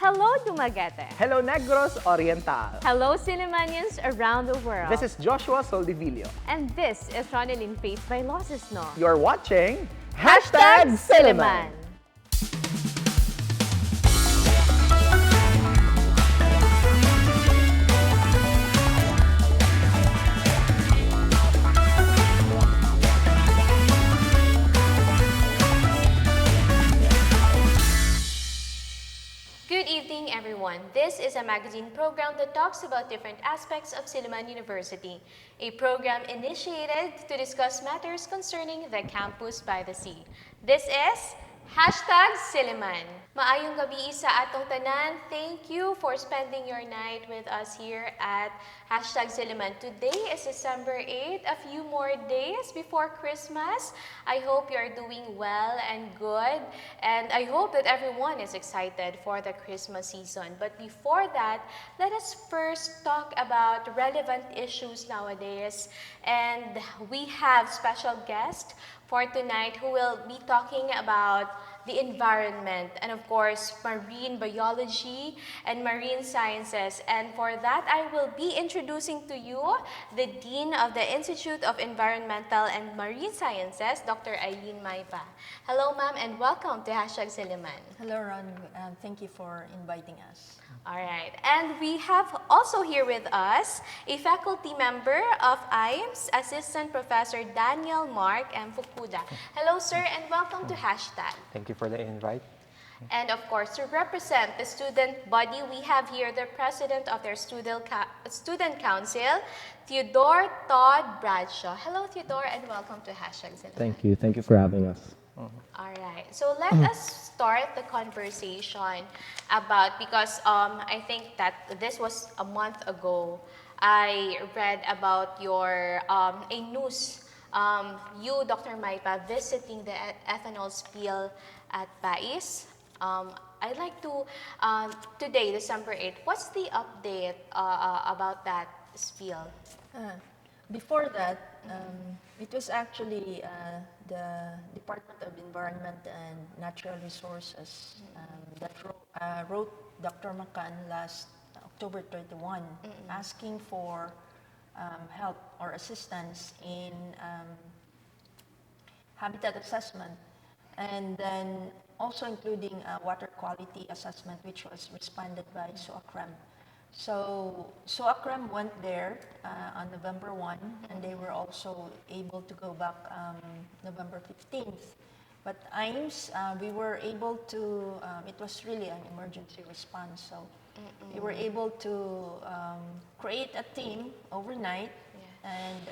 Hello, Dumaguete. Hello, Negros Oriental. Hello, Sillimanians around the world. This is Joshua Soldivillo. And this is Ronelyn Vailoces-No. You're watching Silliman. Good evening, everyone. This is a magazine program that talks about different aspects of Silliman University, a program initiated to discuss matters concerning the campus by the sea. This is #Silliman. Maayong gabi sa atong tanan. Thank you for spending your night with us here at #Silliman. Today is December 8th, a few more days before Christmas. I hope you are doing well and good, and I hope that everyone is excited for the Christmas season. But before that, let us first talk about relevant issues nowadays. And we have special guest for tonight who will be talking about the environment and of course marine biology and marine sciences. And for that, I will be introducing to you the Dean of the Institute of Environmental and Marine Sciences, Dr. Aileen Maypa. Hello, ma'am, and welcome to #Silliman. Hello, Ron. Thank you for inviting us. All right, and we have also here with us a faculty member of Iems, Assistant Professor Danielle Mark and Fukuda. Hello, sir, and welcome to #. Thank you for the invite. And of course, to represent the student body, we have here the president of their student council, Theodore, Todd, Bradshaw. Hello, Theodore, and welcome to #Silliman. Thank you. Thank you for having us. All right, so let us start the conversation about, because I think that this was a month ago, I read about your, a news, you, Dr. Maypa, visiting the ethanol spill at Bais. I'd like to, today, December 8th, what's the update about that spill? Before that, it was actually the Department of Environment and Natural Resources that wrote Dr. Macan last October 31 asking for help or assistance in habitat assessment, and then also including water quality assessment, which was responded by SOACREM. So SOACREM went there on November 1, and they were also able to go back November 15th. But Iems, we were able to, it was really an emergency response, so we were able to create a team overnight. And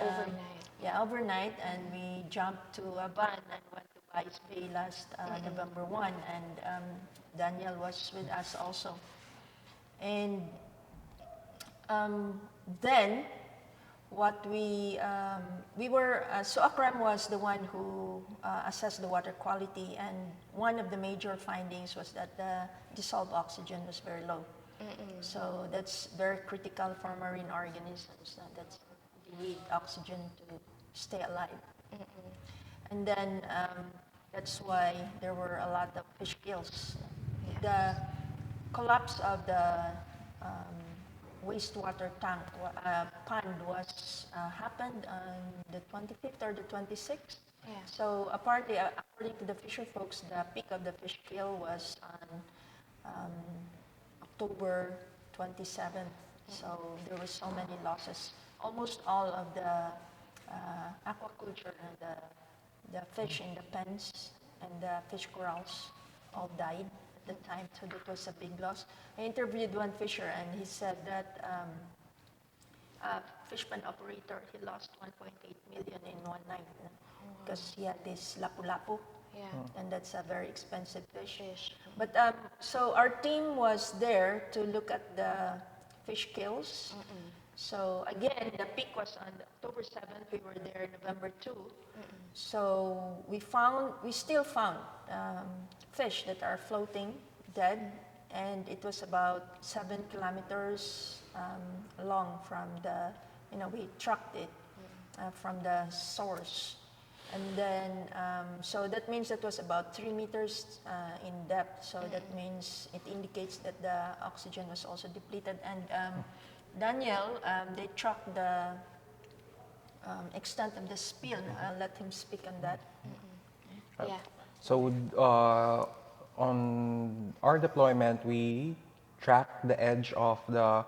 overnight, and we jumped to a van and went to Vice Bay last November 1, and Danielle was with us also. And then what we were, SOACREM was the one who assessed the water quality, and one of the major findings was that the dissolved oxygen was very low. So that's very critical for marine organisms. That's they need oxygen to stay alive. And then that's why there were a lot of fish kills. The collapse of the wastewater tank pond was happened on the 25th or the 26th. So apparently, according to the fisher folks, the peak of the fish kill was on October 27th. So there were so many losses. Almost all of the aquaculture and the fish in the pens and the fish corrals all died at the time, so that was a big loss. I interviewed one fisher, and he said that a fish pen operator, he lost 1.8 million in one night because he had this lapu-lapu, and that's a very expensive fish. But so our team was there to look at the fish kills. So again, the peak was on October 7th. We were there November 2. So we still found fish that are floating dead, and it was about 7 kilometers long from the, we trucked it from the source. And then, so that means that was about 3 meters in depth. So that means it indicates that the oxygen was also depleted. And Danielle, they tracked the extent of the spill. I'll let him speak on that. Yeah. So on our deployment, we tracked the edge of the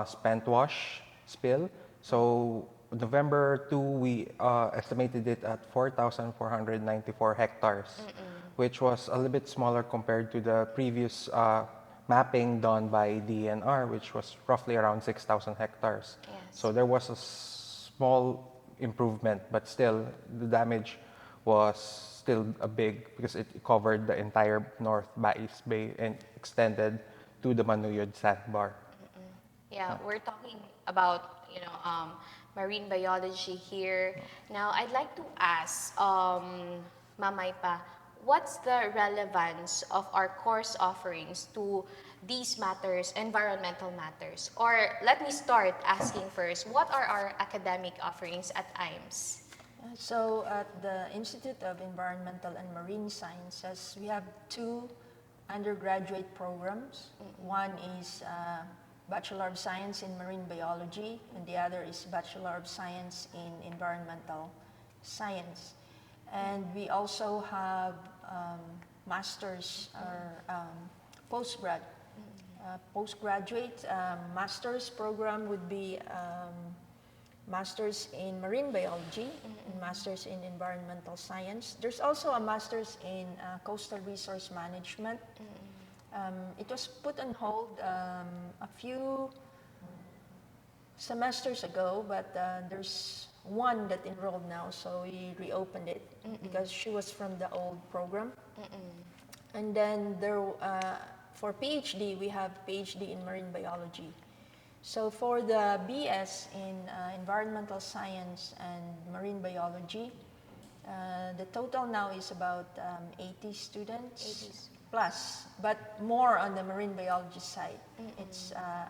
spent wash spill. So November 2, we estimated it at 4,494 hectares, which was a little bit smaller compared to the previous mapping done by DNR, which was roughly around 6,000 hectares. Yes. So there was a small improvement, but still the damage was still a big because it covered the entire North Bais Bay and extended to the Manuyod sandbar. Yeah, we're talking about, marine biology here. Now, I'd like to ask, Maypa, what's the relevance of our course offerings to these matters, environmental matters? Or let me start asking first, what are our academic offerings at Iems? So at the Institute of Environmental and Marine Sciences, we have 2 undergraduate programs. One is Bachelor of Science in Marine Biology, and the other is Bachelor of Science in Environmental Science. And we also have master's or postgraduate master's program would be master's in marine biology and master's in environmental science. There's also a master's in coastal resource management. It was put on hold a few semesters ago, but there's one that enrolled now, so we reopened it because she was from the old program. And then there, for PhD, we have PhD in marine biology. So for the BS in environmental science and marine biology, the total now is about 80 students plus, but more on the marine biology side. It's, I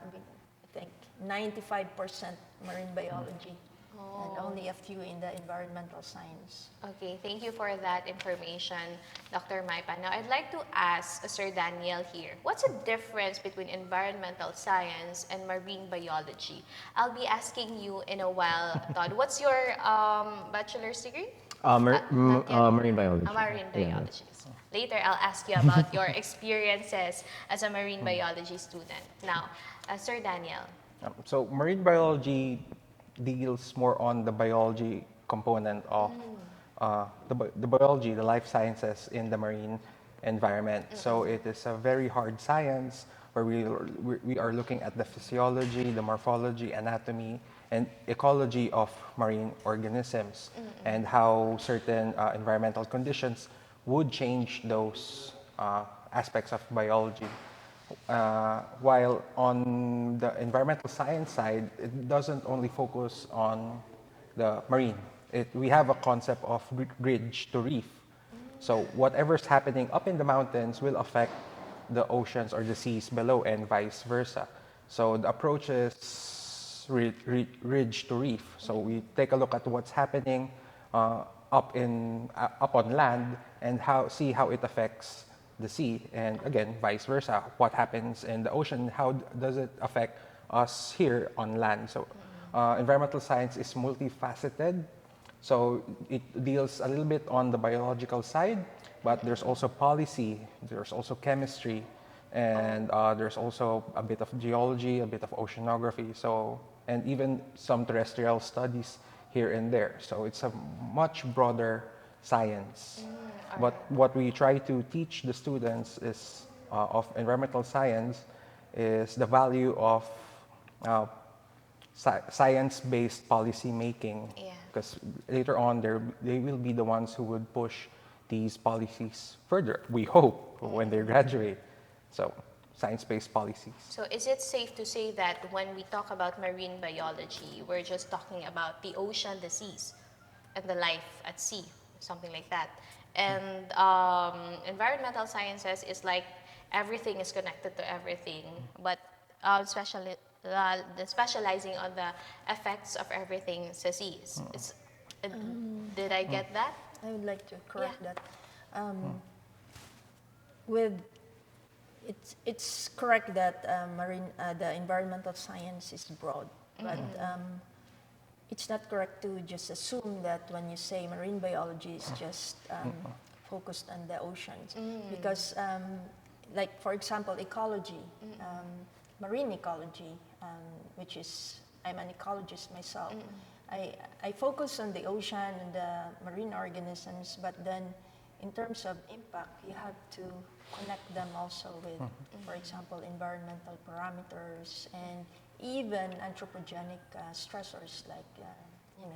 think, 95% marine biology and only a few in the environmental science. Okay, thank you for that information, Dr. Maypa. Now, I'd like to ask Sir Danielle here, what's the difference between environmental science and marine biology? I'll be asking you in a while, Todd. What's your bachelor's degree? Marine biology. Marine biology. Later, I'll ask you about your experiences as a marine biology student. Now, Sir Danielle. So marine biology deals more on the biology component of the biology, the life sciences in the marine environment. So it is a very hard science where we are looking at the physiology, the morphology, anatomy, and ecology of marine organisms and how certain environmental conditions would change those aspects of biology. While on the environmental science side, it doesn't only focus on the marine. We have a concept of ridge to reef. So whatever's happening up in the mountains will affect the oceans or the seas below and vice versa. So the approach is ridge to reef. So we take a look at what's happening up on land and see how it affects the sea, and again, vice versa. What happens in the ocean, how does it affect us here on land? So environmental science is multifaceted. So it deals a little bit on the biological side, but there's also policy, there's also chemistry, and there's also a bit of geology, a bit of oceanography, and even some terrestrial studies here and there. So it's a much broader science. But what we try to teach the students of environmental science is the value of science-based policy making. Because later on, they will be the ones who would push these policies further, we hope, when they graduate. So science-based policies. So is it safe to say that when we talk about marine biology, we're just talking about the ocean, the seas, and the life at sea, something like that? And environmental sciences is like everything is connected to everything, but specializing on the effects of everything sa seas. Did I get that? I would like to correct that. With it's correct that the environmental science is broad, but it's not correct to just assume that when you say marine biology is just focused on the oceans, because like for example ecology, marine ecology, which is I'm an ecologist myself. I focus on the ocean and the marine organisms, but then in terms of impact, you have to connect them also with, for example, environmental parameters and even anthropogenic stressors like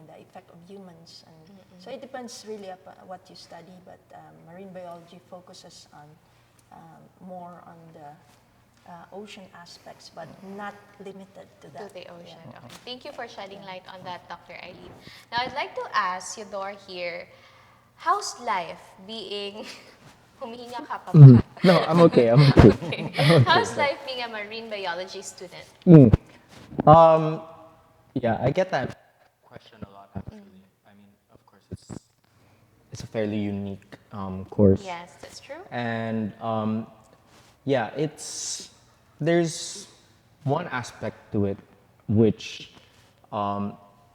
the effect of humans. And so it depends really upon what you study, but marine biology focuses on more on the ocean aspects, but not limited to that. To the ocean. Okay. Thank you for shedding light on that, Dr. Aileen. Now, I'd like to ask Theodore here, how's life being... Humihinga ka pa ba? No, I'm okay. I'm okay. Okay. How's life being a marine biology student? Yeah, I get that question a lot actually. I mean, of course, it's a fairly unique course. Yes, that's true. And yeah, there's one aspect to it, which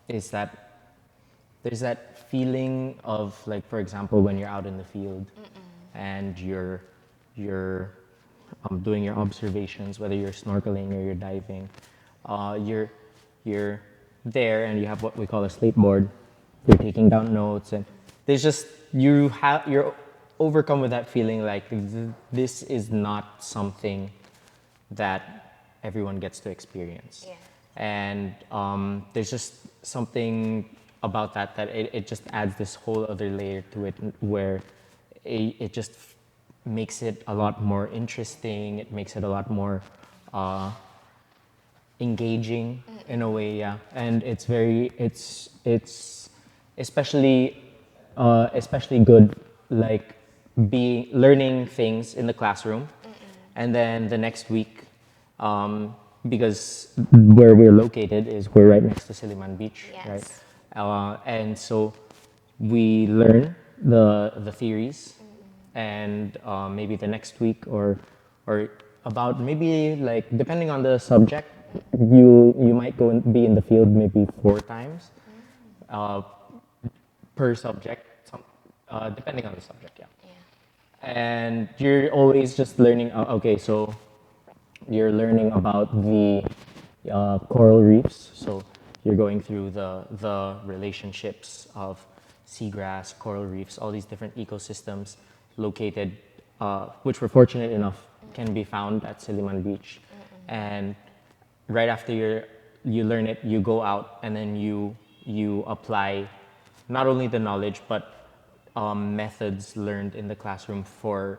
is that there's that feeling of like, for example, when you're out in the field and you're doing your observations, whether you're snorkeling or you're diving, you're there and you have what we call a slate board. You're taking down notes, and there's just you're overcome with that feeling like this is not something that everyone gets to experience. Yeah. And there's just something about that it just adds this whole other layer to it where it just makes it a lot more interesting. It makes it a lot more engaging in a way, yeah. And it's especially good like learning things in the classroom, and then the next week, because where we're located is we're right next to Silliman Beach, Yes. right? And so we learn the theories, and maybe the next week or about maybe like depending on the subject, you might go and be in the field maybe 4 times per subject, depending on the subject, yeah. And you're always just learning. Okay, so you're learning about the coral reefs. So you're going through the relationships of seagrass, coral reefs, all these different ecosystems located, which we're fortunate enough can be found at Silliman Beach. And right after you learn it, you go out and then you apply not only the knowledge but methods learned in the classroom for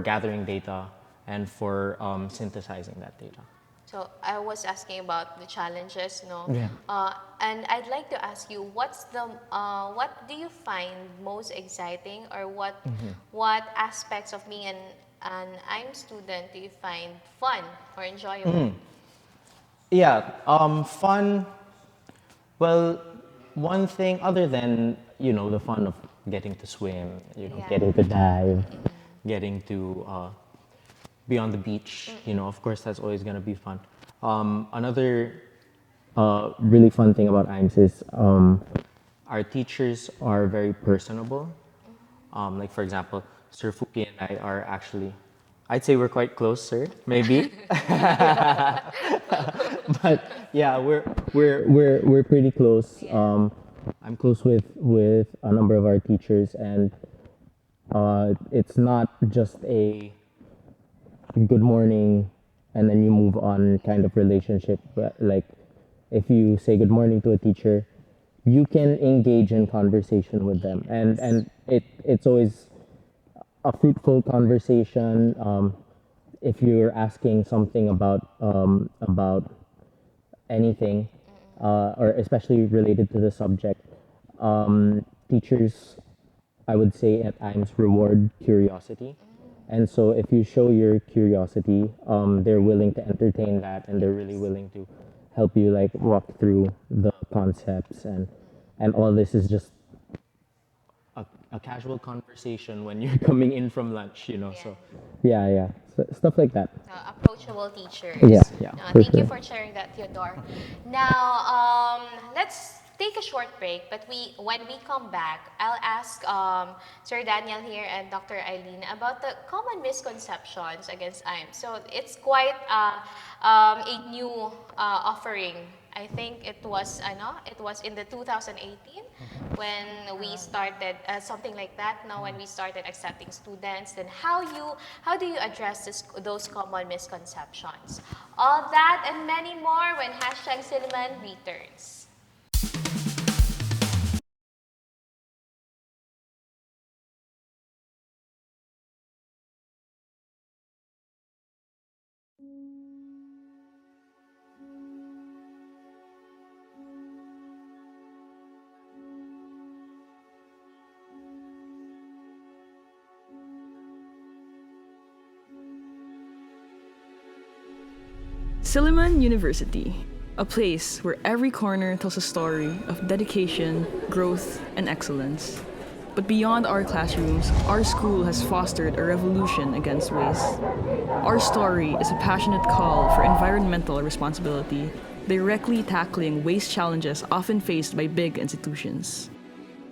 gathering data and for synthesizing that data. So I was asking about the challenges, no? Yeah. And I'd like to ask you, what do you find most exciting, or what aspects of being an Iems student do you find fun or enjoyable? Yeah, fun. Well, one thing other than the fun of getting to swim, Yeah. getting to dive, getting to be on the beach, of course that's always gonna be fun. Another really fun thing about Iems is our teachers are very personable. Like for example, Sir Fuki and I are actually, I'd say we're quite close, sir. Maybe. But yeah, we're pretty close. I'm close with a number of our teachers, and it's not just a good morning and then you move on kind of relationship. But like, if you say good morning to a teacher, you can engage in conversation with them, and it's always a fruitful conversation. If you're asking something about anything, or especially related to the subject, teachers, I would say at Iems, reward curiosity. And so if you show your curiosity, they're willing to entertain that, and they're really willing to help you like walk through the concepts and and all this is just a casual conversation when you're coming in from lunch, you know. Yeah. So yeah, so, stuff like that. Approachable teachers. Yeah, for Thank you sure. for sharing that, Theodore. Now, let's take a short break, but when we come back, I'll ask Sir Daniel here and Dr. Aileen about the common misconceptions against Iems. So it's quite a new offering. I think it was in the 2018 when we started something like that. Now when we started accepting students, then how do you address those common misconceptions? All that and many more when #Silliman returns. Silliman University, a place where every corner tells a story of dedication, growth, and excellence. But beyond our classrooms, our school has fostered a revolution against waste. Our story is a passionate call for environmental responsibility, directly tackling waste challenges often faced by big institutions.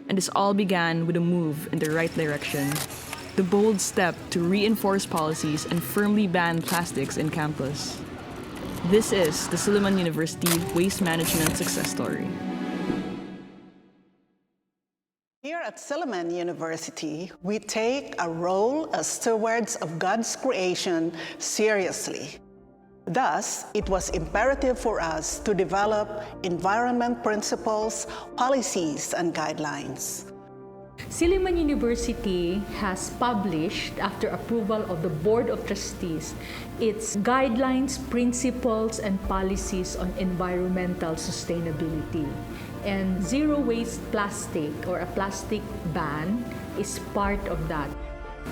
And this all began with a move in the right direction, the bold step to reinforce policies and firmly ban plastics in campus. This is the Silliman University Waste Management Success Story. Here at Silliman University, we take a role as stewards of God's creation seriously. Thus, it was imperative for us to develop environment principles, policies, and guidelines. Silliman University has published, after approval of the Board of Trustees, its guidelines, principles, and policies on environmental sustainability. And zero waste plastic, or a plastic ban, is part of that.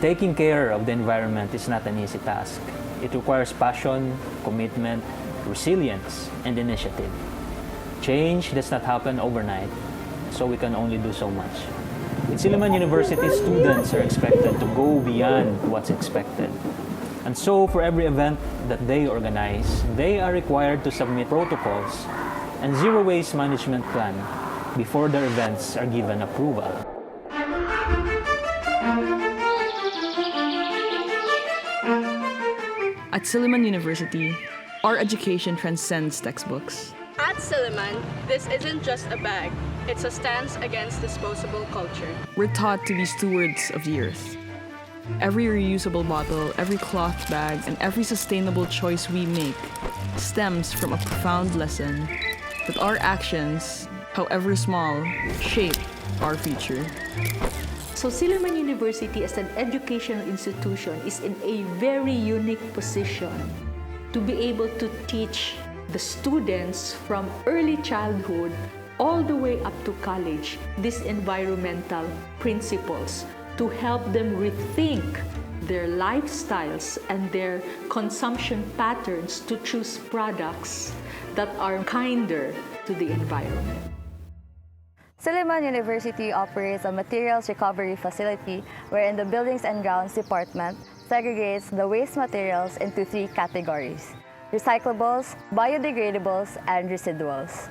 Taking care of the environment is not an easy task. It requires passion, commitment, resilience, and initiative. Change does not happen overnight, so we can only do so much. In Silliman University, students are expected to go beyond what's expected. And so, for every event that they organize, they are required to submit protocols and zero waste management plan before their events are given approval. At Silliman University, our education transcends textbooks. At Silliman, this isn't just a bag, it's a stance against disposable culture. We're taught to be stewards of the earth. Every reusable bottle, every cloth bag, and every sustainable choice we make stems from a profound lesson that our actions, however small, shape our future. So Silliman University as an educational institution is in a very unique position to be able to teach the students from early childhood all the way up to college these environmental principles to help them rethink their lifestyles and their consumption patterns to choose products that are kinder to the environment. Silliman University operates a materials recovery facility wherein the Buildings and Grounds Department segregates the waste materials into 3 categories: recyclables, biodegradables, and residuals.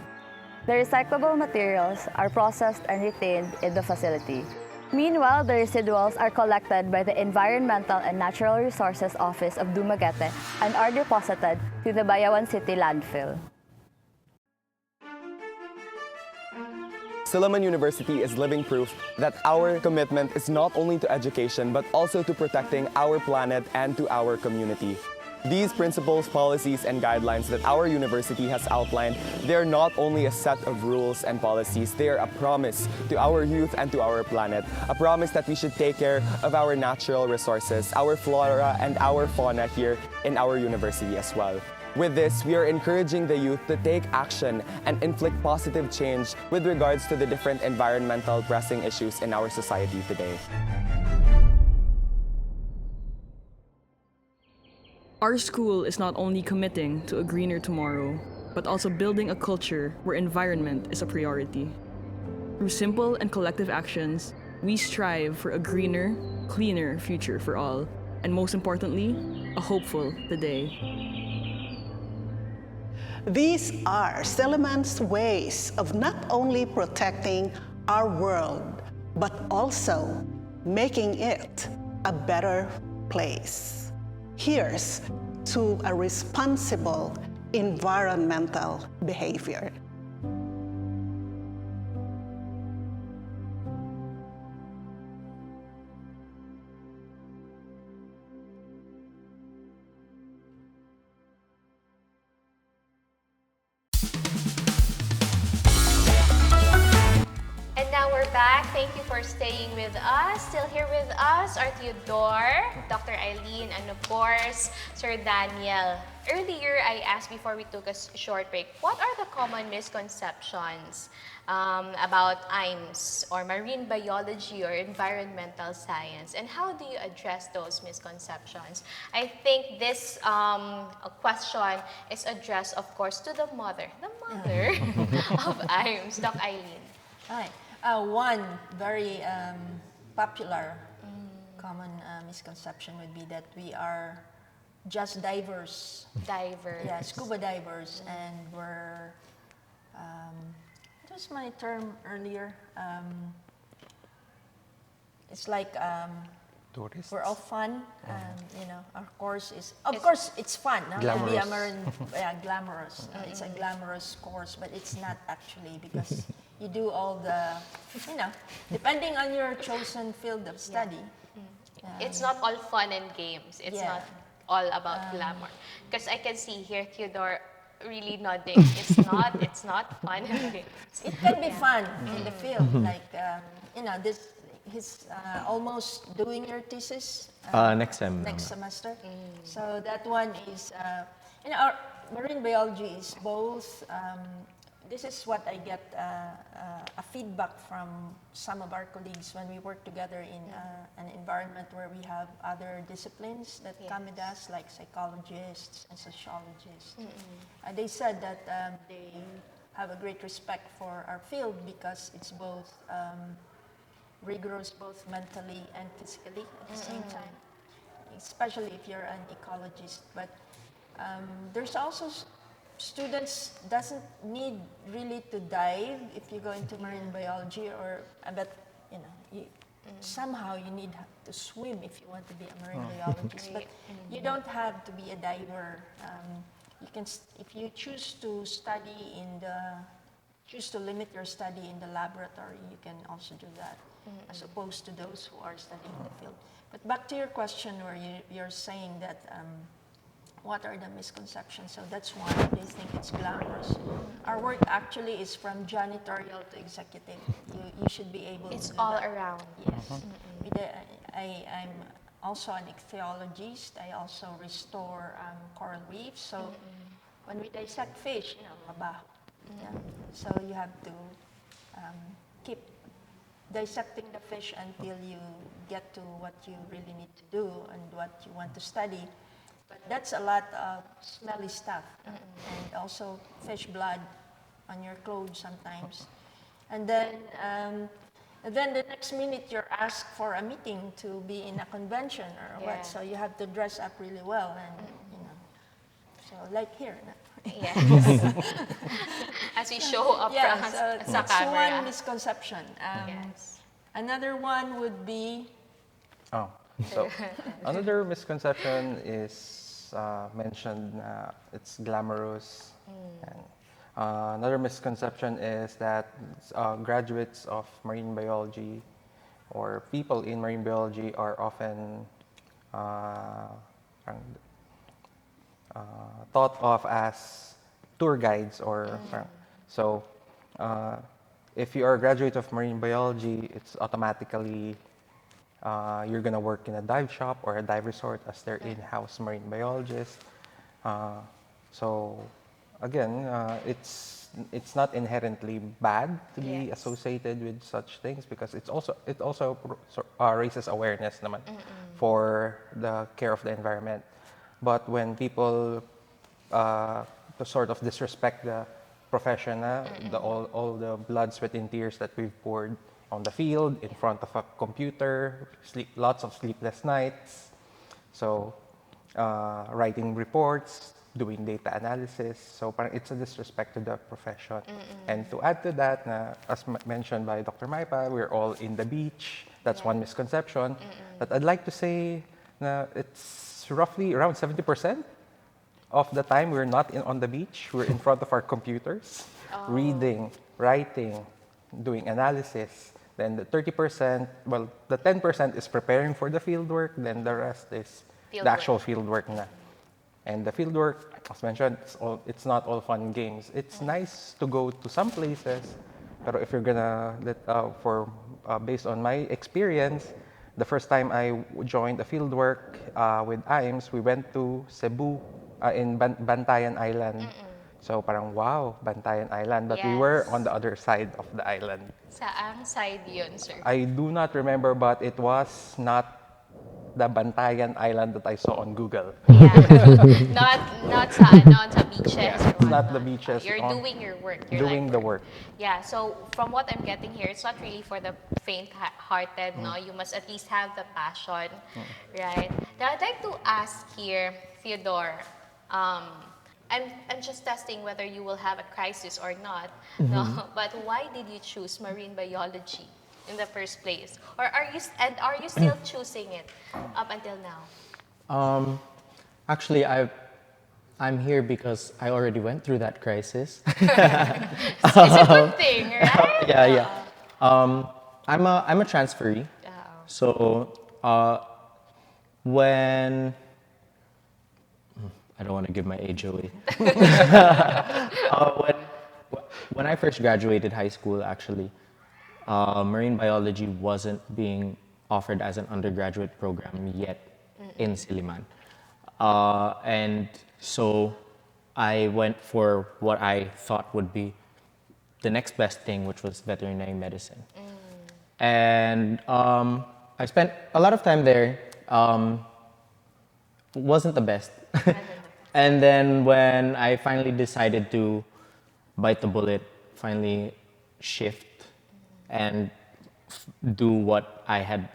The recyclable materials are processed and retained in the facility. Meanwhile, the residuals are collected by the Environmental and Natural Resources Office of Dumaguete and are deposited to the Bayawan City landfill. Silliman University is living proof that our commitment is not only to education but also to protecting our planet and to our community. These principles, policies, and guidelines that our university has outlined, they are not only a set of rules and policies, they are a promise to our youth and to our planet, a promise that we should take care of our natural resources, our flora and our fauna here in our university as well. With this, we are encouraging the youth to take action and inflict positive change with regards to the different environmental pressing issues in our society today. Our school is not only committing to a greener tomorrow, but also building a culture where environment is a priority. Through simple and collective actions, we strive for a greener, cleaner future for all, and most importantly, a hopeful today. These are Silliman's ways of not only protecting our world, but also making it a better place. Here's to a responsible environmental behavior. And now we're back. Thank you for staying with us. Still here with us are Theodore, Dr. Aileen, and of course, Sir Danielle. Earlier, I asked before we took a short break, what are the common misconceptions about Iems or marine biology or environmental science, and how do you address those misconceptions? I think this question is addressed, of course, to the mother of Iems, Dr. Aileen. Hi. One very popular common misconception would be that we are just divers. Divers. Yeah, scuba divers, and we're, what was my term earlier? It's like, Tourists. we're all fun. You know, our course is, of course, it's fun. No? To be a marine, glamorous. It's a glamorous course, but it's not actually, because you do all the, you know, depending on your chosen field of study. It's not all fun and games. It's not all about glamour. Because I can see here Theodore really nodding. It's not fun and games. It can be fun in the field, like, you know, he's almost doing your thesis Next semester. So that one is, you know, our marine biology is both. This is what I get a feedback from some of our colleagues when we work together in an environment where we have other disciplines that come with us, like psychologists and sociologists. They said that they have a great respect for our field because it's both rigorous, both mentally and physically at the same time, especially if you're an ecologist. But there's also students doesn't need really to dive if you go into marine biology, or but you know, somehow you need to swim if you want to be a marine biologist. But you don't have to be a diver. You can, if you choose to study choose to limit your study in the laboratory, you can also do that, as opposed to those who are studying in the field. But back to your question, where you're saying that. What are the misconceptions? So that's one. They think it's glamorous. Our work actually is from janitorial to executive. You should be able it's to do all that. around. Yes. I'm also an ichthyologist. I also restore coral reefs. So when we dissect fish, you know, mabaho. Yeah. So you have to keep dissecting the fish until you get to what you really need to do and what you want to study. But that's a lot of smelly stuff, and also fish blood on your clothes sometimes. And then the next minute you're asked for a meeting to be in a convention or what, so you have to dress up really well, and you know, so like here. Yes. As we show up front, so that's one misconception. Another one would be. So another misconception is mentioned it's glamorous. And, another misconception is that graduates of marine biology or people in marine biology are often thought of as tour guides or so. If you are a graduate of marine biology, it's automatically you're going to work in a dive shop or a dive resort as their in-house marine biologist. So again, it's not inherently bad to be associated with such things, because it also raises awareness naman for the care of the environment. But when people sort of disrespect the profession na, all the blood, sweat, and tears that we've poured on the field, in front of a computer, lots of sleepless nights. So, writing reports, doing data analysis. So, parang it's a disrespect to the profession. And to add to that, as mentioned by Dr. Maypa, we're all in the beach. That's one misconception. But I'd like to say na it's roughly around 70% of the time we're not on the beach. We're in front of our computers, reading, writing, doing analysis. Then the 30%, well, the 10% is preparing for the field work. Then the rest is the actual field work na. And the field work, as mentioned, it's not all fun and games. It's nice to go to some places, but if you're gonna based on my experience, the first time I joined a field work with Iems, we went to Cebu in Bantayan Island. So parang wow, Bantayan Island, but we were on the other side of the island. Saang side yun, sir? I do not remember, but it was not the Bantayan Island that I saw on Google. Not sa beaches. Yeah, it's not the beaches. You're doing your work. You're doing the work. Yeah, so from what I'm getting here, it's not really for the faint-hearted, no? You must at least have the passion, right? Now, I'd like to ask here, Theodore, I'm just testing whether you will have a crisis or not, no? But why did you choose marine biology in the first place? Or are you still choosing it up until now? Actually, I'm here because I already went through that crisis. It's a good thing, right? Yeah. I'm a transferee. So when I don't want to give my age away. When I first graduated high school, actually, marine biology wasn't being offered as an undergraduate program yet in Silliman. And so I went for what I thought would be the next best thing, which was veterinary medicine. And I spent a lot of time there. Wasn't the best. And then when I finally decided to bite the bullet, finally shift and do what I had,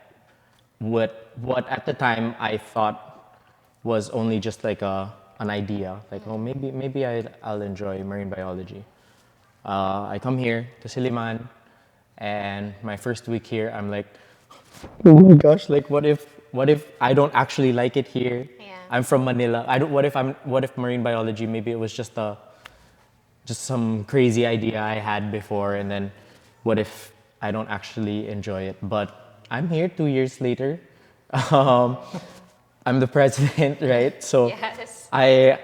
what at the time I thought was only just like an idea, like, oh, maybe I'll enjoy marine biology. I come here to Silliman, and my first week here, I'm like, oh my gosh, like what if I don't actually like it here? I'm from Manila. What if marine biology, maybe it was just some crazy idea I had before, and then what if I don't actually enjoy it? But I'm here 2 years later. I'm the president, right? So yes. I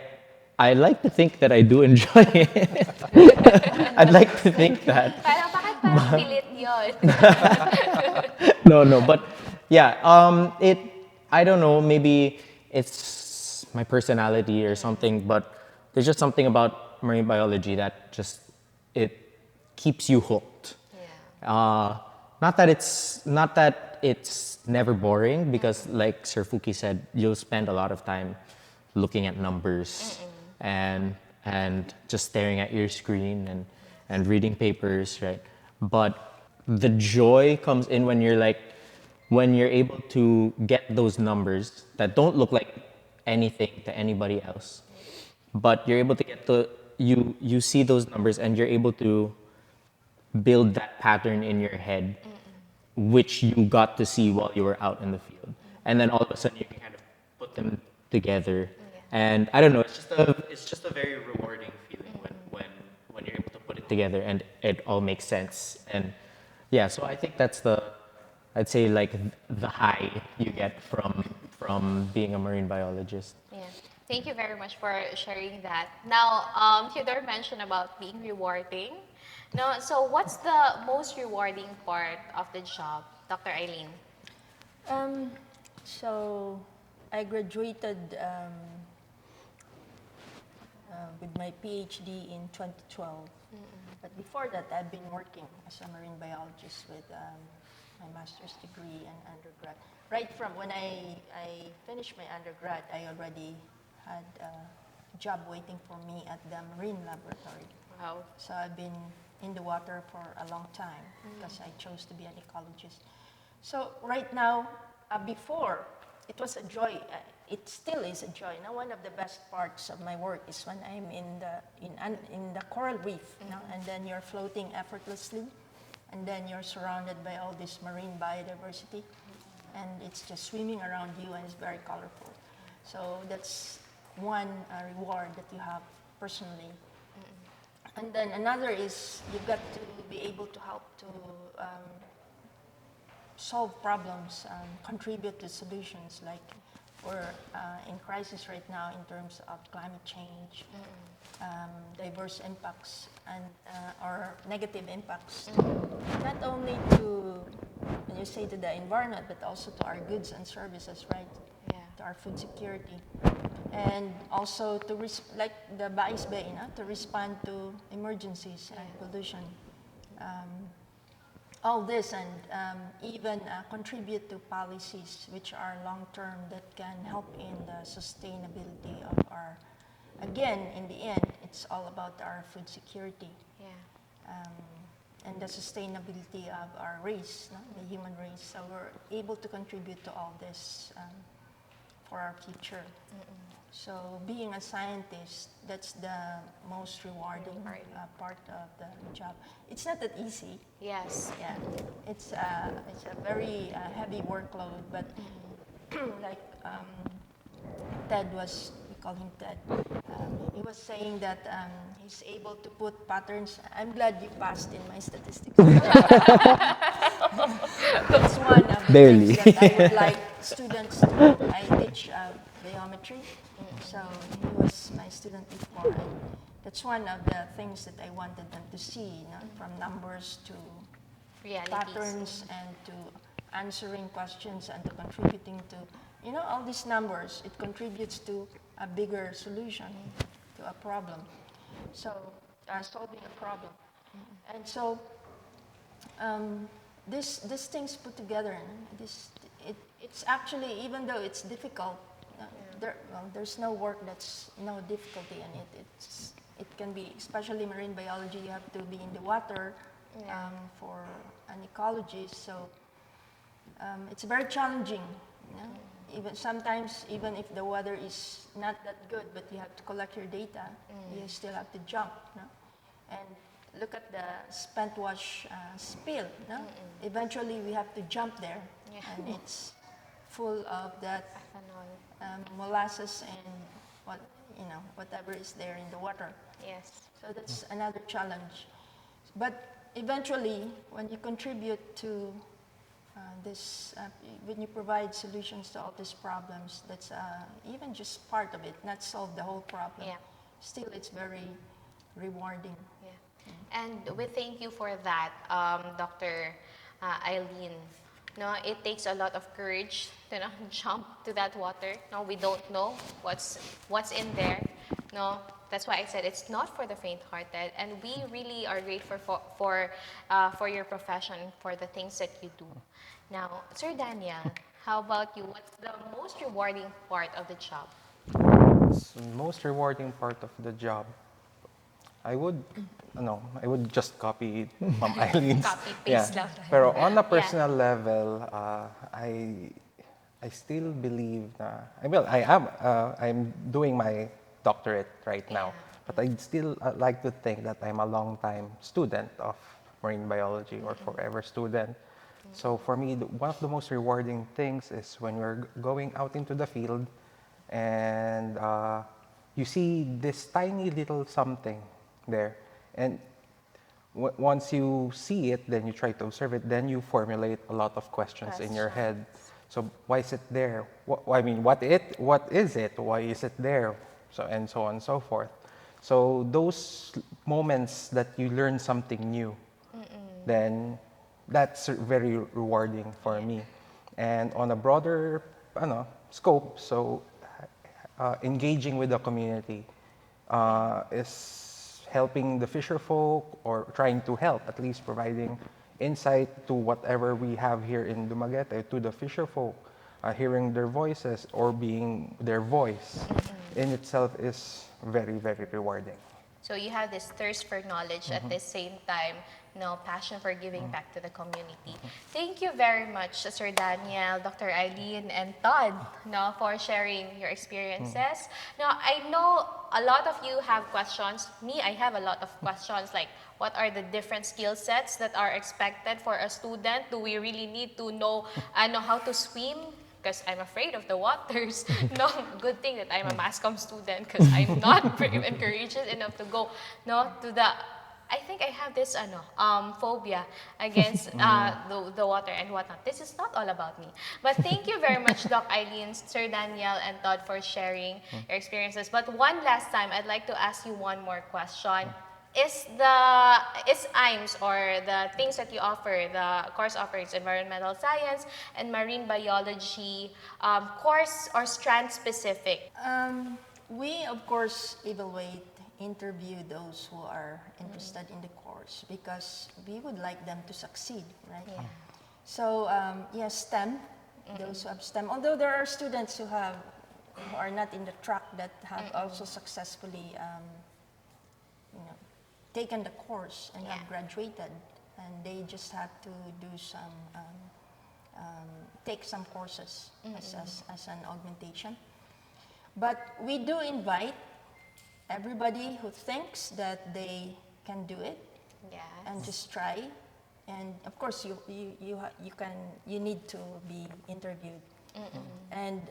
like to think that I do enjoy it. I'd like to think that. Bakit parang pilit yun? No, but yeah, I don't know, maybe it's my personality or something, but there's just something about marine biology that it keeps you hooked. Not that it's never boring, because like Sir Fuki said, you'll spend a lot of time looking at numbers and just staring at your screen and reading papers, right? But the joy comes in when you're able to get those numbers that don't look like anything to anybody else, but you're able to you see those numbers and you're able to build that pattern in your head, which you got to see while you were out in the field, and then all of a sudden you can kind of put them together. And I don't know, it's just a very rewarding feeling when you're able to put it together and it all makes sense. And yeah, so I think that's I'd say like the high you get from being a marine biologist. Yeah. Thank you very much for sharing that. Now, Theodore mentioned about being rewarding. No, so what's the most rewarding part of the job, Dr. Aileen? So I graduated with my PhD in 2012. But before that, I've been working as a marine biologist with my master's degree and undergrad. Right from when I finished my undergrad, I already had a job waiting for me at the marine laboratory. Wow. So I've been in the water for a long time because I chose to be an ecologist. So right now, before, it was a joy. It still is a joy. Now, one of the best parts of my work is when I'm in the coral reef, you know, and then you're floating effortlessly, and then you're surrounded by all this marine biodiversity, and it's just swimming around you, and it's very colorful. So that's one reward that you have personally. And then another is you've got to be able to help to solve problems, contribute to solutions. Like we're in crisis right now in terms of climate change, diverse impacts, and or negative impacts, not only to, when you say to the environment, but also to our goods and services, right? Yeah. To our food security. And also to, like the Bais Bay, you know, to respond to emergencies and pollution. All this and even contribute to policies which are long-term that can help in the sustainability of our, again, in the end, it's all about our food security. Yeah. And the sustainability of our race, no? The human race. So we're able to contribute to all this for our future. So being a scientist, that's the most rewarding part of the job. It's not that easy. Yes. Yeah, it's a very heavy workload, but like Ted was, we call him Ted, he was saying that he's able to put patterns. I'm glad you passed in my statistics. That's one of the Barely. things that I would like students to do. I teach biometry, so he was my student before. And that's one of the things that I wanted them to see, you know, from numbers to Realities. patterns and to answering questions and to contributing to, you know, all these numbers. It contributes to a bigger solution to a problem. So solving a problem. And so these things put together, it's actually, even though it's difficult, there's no work that's no difficulty in it. It can be, especially marine biology, you have to be in the water for an ecologist. So it's very challenging. You know? Even sometimes, even if the weather is not that good, but you have to collect your data, you still have to jump. No? And look at the spent wash spill. No? Eventually, we have to jump there, and it's full of that molasses and whatever is there in the water. Yes. So that's another challenge. But eventually, when you contribute to this, when you provide solutions to all these problems, that's even just part of it, not solve the whole problem. Yeah. Still, it's very rewarding. Yeah. And we thank you for that, Dr. Aileen. No, it takes a lot of courage to jump to that water. No, we don't know what's in there. No, that's why I said it's not for the faint-hearted, and we really are grateful for your profession, for the things that you do. Now, Sir Danielle, how about you? What's the most rewarding part of the job? The most rewarding part of the job, I would just copy from Eileen's. Copy paste lang. Pero on a personal level, I still believe I'm doing my doctorate right now, but I'd still like to think that I'm a long-time student of marine biology or forever student. So for me, one of the most rewarding things is when we're going out into the field and you see this tiny little something there, and once you see it, then you try to observe it, then you formulate a lot of questions in your head. So why is it there? What is it? Why is it there? So and so on and so forth. So those moments that you learn something new, then that's very rewarding for me. And on a broader scope, so engaging with the community is helping the fisher folk, or trying to help, at least providing insight to whatever we have here in Dumaguete, to the fisher folk, hearing their voices or being their voice in itself is very, very rewarding. So you have this thirst for knowledge at the same time, passion for giving back to the community. Thank you very much, Sir Danielle, Dr. Aileen, and Todd, for sharing your experiences. Now, I know a lot of you have questions. Me, I have a lot of questions, like what are the different skill sets that are expected for a student? Do we really need to know how to swim? Because I'm afraid of the waters. Good thing that I'm a mass comm student because I'm not brave and courageous enough to go to the. I think I have this phobia against the water and whatnot. This is not all about me. But thank you very much, Doc Aileen, Sir Danielle, and Todd for sharing your experiences. But one last time, I'd like to ask you one more question. Is Iems, or the things that you offer, the course offerings, environmental science and marine biology, course or strand specific? We, of course, interview those who are interested in the course because we would like them to succeed, right? Yeah. So, STEM, those who have STEM, although there are students who are not in the track that have also successfully taken the course and have graduated, and they just have to do take some courses as an augmentation. But we do invite everybody who thinks that they can do it and just try. And of course, you need to be interviewed. And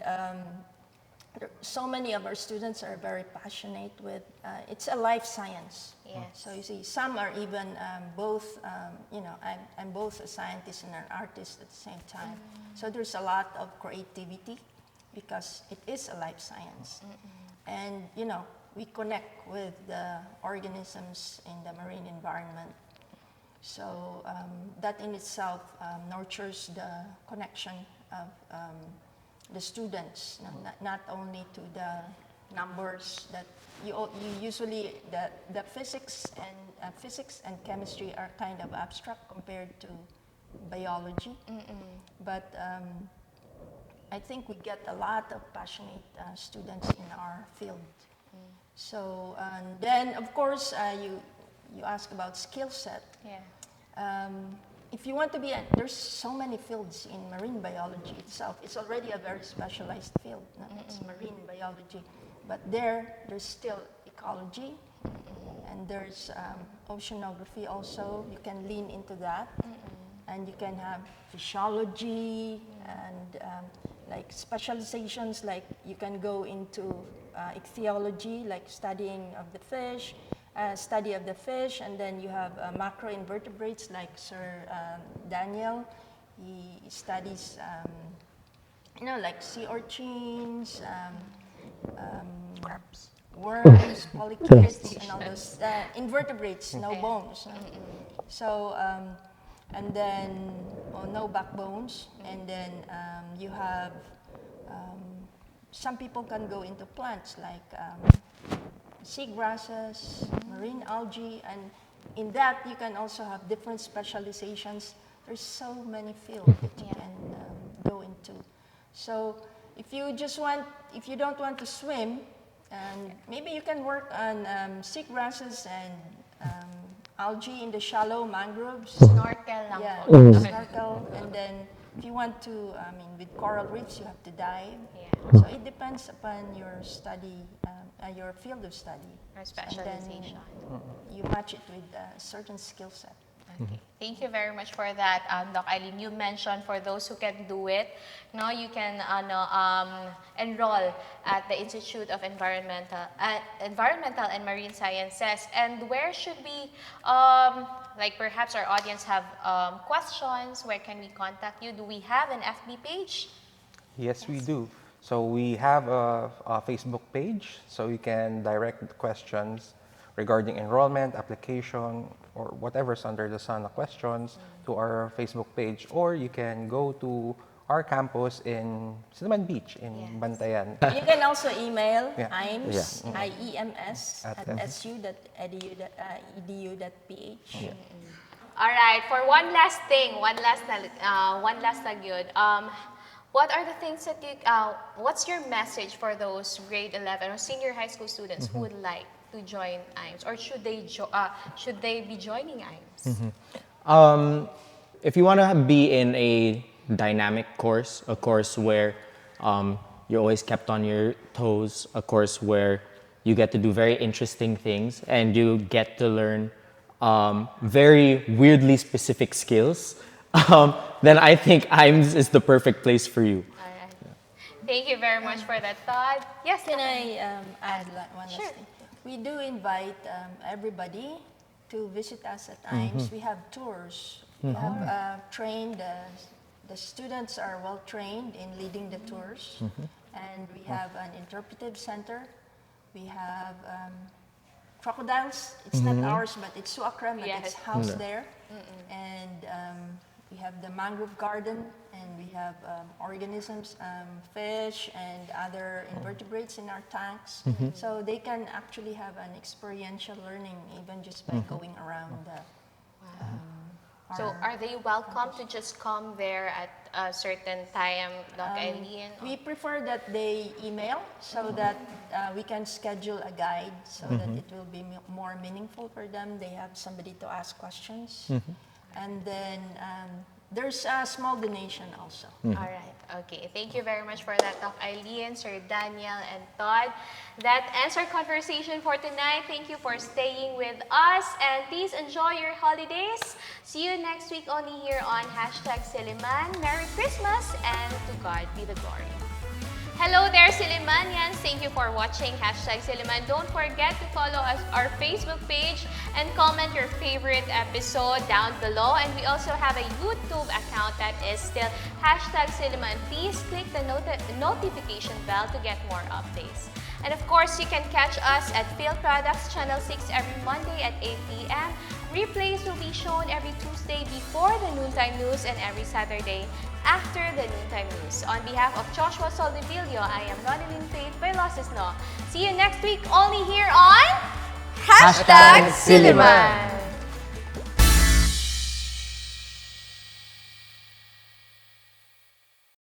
so many of our students are very passionate with, it's a life science. Yes. So you see, some are even both, I'm both a scientist and an artist at the same time. So there's a lot of creativity because it is a life science. And, we connect with the organisms in the marine environment. So that in itself nurtures the connection of the students, not only to the numbers that you usually, the physics and chemistry are kind of abstract compared to biology. But I think we get a lot of passionate students in our field. So then, of course, you ask about skill set. If you want to be, there's so many fields in marine biology itself. It's already a very specialized field. It's marine biology, but there's still ecology, and there's oceanography also. You can lean into that, and you can have physiology and like specializations. Like you can go into ichthyology, like studying of the fish. Study of the fish, and then you have macroinvertebrates like Sir Danielle. He studies, like sea urchins, crabs, worms, polychaetes, and all those invertebrates, no bones. So, and then no backbones, and then you have some people can go into plants like seagrasses, marine algae, and in that you can also have different specializations. There's so many fields that you can go into. So if you don't want to swim, and maybe you can work on seagrasses and algae in the shallow mangroves. Snorkel lang po. Snorkel, and then if you want to, with coral reefs, you have to dive. So it depends upon your study, your field of study. Or specialization. And then you match it with a certain skill set. Okay. Thank you very much for that, Doc Aileen. You mentioned for those who can do it, you can enroll at the Institute of Environmental and Marine Sciences. And where should we, like perhaps our audience have questions, where can we contact you? Do we have an FB page? Yes, we do. So we have a Facebook page, so you can direct questions regarding enrollment, application, or whatever's under the sun of questions to our Facebook page, or you can go to our campus in Silliman Beach in Bantayan. You can also email Iems, IEMS at su.edu.ph. All right, for one last thing, one last nagyod. What are the things that what's your message for those grade 11 or senior high school students who would like to join Iems, or should they be joining Iems? If you want to be in a dynamic course, a course where you're always kept on your toes, a course where you get to do very interesting things and you get to learn very weirdly specific skills, then I think Iems is the perfect place for you. All right. Thank you very much for that, Todd. Yes, Can I add one last Sure. thing? We do invite everybody to visit us at Iems. We have tours. We have trained, the students are well trained in leading the tours. And we have an interpretive center. We have crocodiles. It's not ours, but it's Suakram, but it's housed there. And we have the mangrove garden, and we have organisms, fish and other invertebrates in our tanks. So they can actually have an experiential learning even just by going around So are they welcome to just come there at a certain time, Doc Aileen? We prefer that they email so that we can schedule a guide so that it will be more meaningful for them. They have somebody to ask questions. And then there's a small donation also. All right. Okay. Thank you very much for that, Doc Aileen, Sir Danielle, and Todd. That ends our conversation for tonight. Thank you for staying with us, and please enjoy your holidays. See you next week only here on #Silliman. Merry Christmas, and to God be the glory. Hello there, Sillimanians. Thank you for watching #Silliman. Don't forget to follow us, our Facebook page, and comment your favorite episode down below. And we also have a YouTube account that is still #Silliman. Please click the notification bell to get more updates. And of course, you can catch us at Field Products Channel 6 every Monday at 8 p.m. Replays will be shown every Tuesday before the noontime news and every Saturday after the noontime news. On behalf of Joshua Soldivillo, I am Ronelyn Vailoces-No. See you next week only here on Silliman.